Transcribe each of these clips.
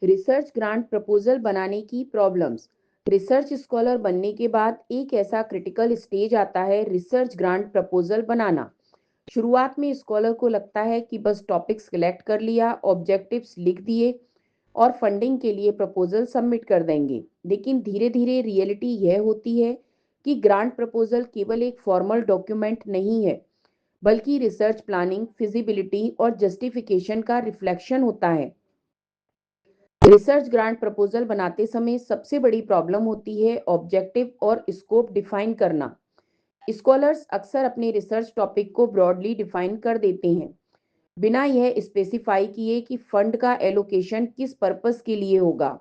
Research grant proposal बनाने की problems. Research scholar बनने के बाद एक ऐसा क्रिटिकल स्टेज आता है, रिसर्च ग्रांट प्रपोजल बनाना। शुरुआत में स्कॉलर को लगता है कि बस टॉपिक सिलेक्ट कर लिया, ऑब्जेक्टिव्स लिख दिए और फंडिंग के लिए प्रपोजल सबमिट कर देंगे। लेकिन धीरे धीरे रियलिटी यह होती है कि ग्रांट प्रपोजल केवल एक फॉर्मल डॉक्यूमेंट नहीं है, बल्कि रिसर्च प्लानिंग, फिजिबिलिटी और जस्टिफिकेशन का रिफ्लेक्शन होता है। रिसर्च ग्रांट प्रपोजल बनाते समय सबसे बड़ी प्रॉब्लम होती है ऑब्जेक्टिव और स्कोप डिफाइन करना। स्कॉलर्स अक्सर अपने रिसर्च टॉपिक को ब्रॉडली डिफाइन कर देते हैं, बिना यह स्पेसिफाई किए कि फंड का एलोकेशन किस पर्पस के लिए होगा।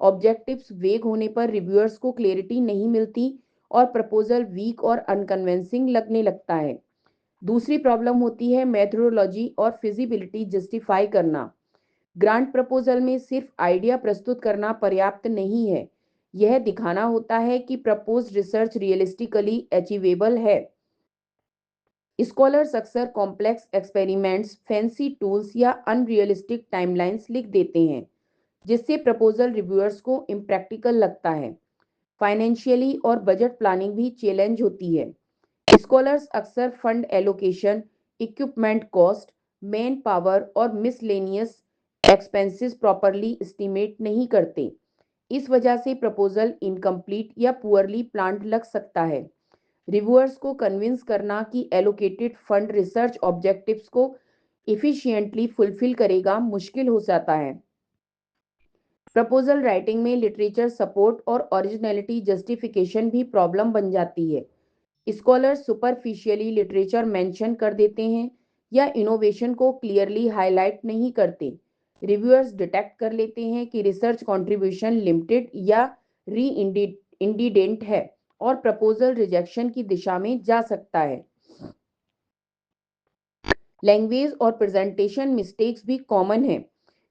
ऑब्जेक्टिव्स वेग होने पर रिव्यूअर्स को क्लैरिटी नहीं मिलती और प्रपोजल वीक और अनकन्विंसिंग लगने लगता है। दूसरी प्रॉब्लम होती है मेथोडोलॉजी और फिजिबिलिटी जस्टिफाई करना। ग्रांट प्रपोजल में सिर्फ आइडिया प्रस्तुत करना पर्याप्त नहीं है, यह दिखाना होता है कि प्रपोज रिसर्च रियलिस्टिकली अचीवेबल है। स्कॉलर्स अक्सर कॉम्प्लेक्स एक्सपेरिमेंट्स, फैंसी टूल्स या अनरियलिस्टिक टाइमलाइंस लिख देते हैं, जिससे प्रपोजल रिव्यूअर्स को इम्प्रैक्टिकल लगता है। फाइनेंशियली और बजट प्लानिंग भी चैलेंज होती है। स्कॉलर्स अक्सर fund allocation, equipment cost, man power और मिसलेनियस एक्सपेंसेस प्रॉपरली एस्टिमेट नहीं करते। इस वजह से प्रपोजल इनकम्प्लीट या पुअरली प्लान्ड लग सकता है। रिव्यूअर्स को कन्विंस करना कि एलोकेटेड फंड रिसर्च ऑब्जेक्टिव्स को इफिशिएंटली फुलफिल करेगा मुश्किल हो जाता है। प्रपोजल राइटिंग में लिटरेचर सपोर्ट और ओरिजिनलिटी जस्टिफिकेशन भी प्रॉब्लम बन जाती है। स्कॉलर्स सुपरफिशियली लिटरेचर मेंशन कर देते हैं या इनोवेशन को क्लियरली हाईलाइट नहीं करते। रिव्यूअर्स डिटेक्ट कर लेते हैं कि रिसर्च कंट्रीब्यूशन लिमिटेड या री इंडिडेंट है और प्रपोजल रिजेक्शन की दिशा में जा सकता है। लैंग्वेज और प्रेजेंटेशन मिस्टेक्स भी कॉमन है।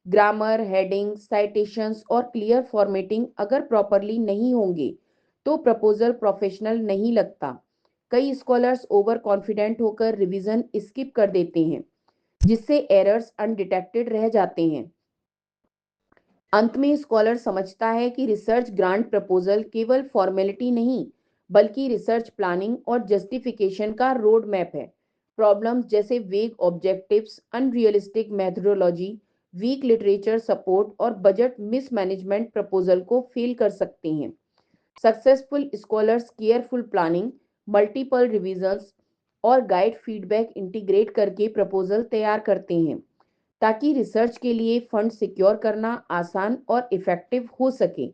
ग्रामर, हेडिंग, साइटेशंस और क्लियर फॉर्मेटिंग अगर प्रॉपरली नहीं होंगे तो प्रपोजल प्रोफेशनल नहीं लगता। कई स्कॉलर्स ओवर कॉन्फिडेंट होकर रिवीजन स्किप कर देते हैं, जिससे एरर्स अनडिटेक्टेड रह जाते हैं। अंत में स्कॉलर समझता है कि रिसर्च ग्रांट प्रपोजल केवल फॉर्मेलिटी नहीं, बल्कि रिसर्च प्लानिंग और जस्टिफिकेशन का रोड मैप है। प्रॉब्लम्स जैसे vague objectives, unrealistic methodology, weak literature support और बजट मिसमैनेजमेंट प्रपोजल को फेल कर सकते हैं। Successful scholars careful planning, multiple revisions और गाइड फीडबैक इंटीग्रेट करके प्रपोजल तैयार करते हैं, ताकि रिसर्च के लिए फंड सिक्योर करना आसान और इफेक्टिव हो सके।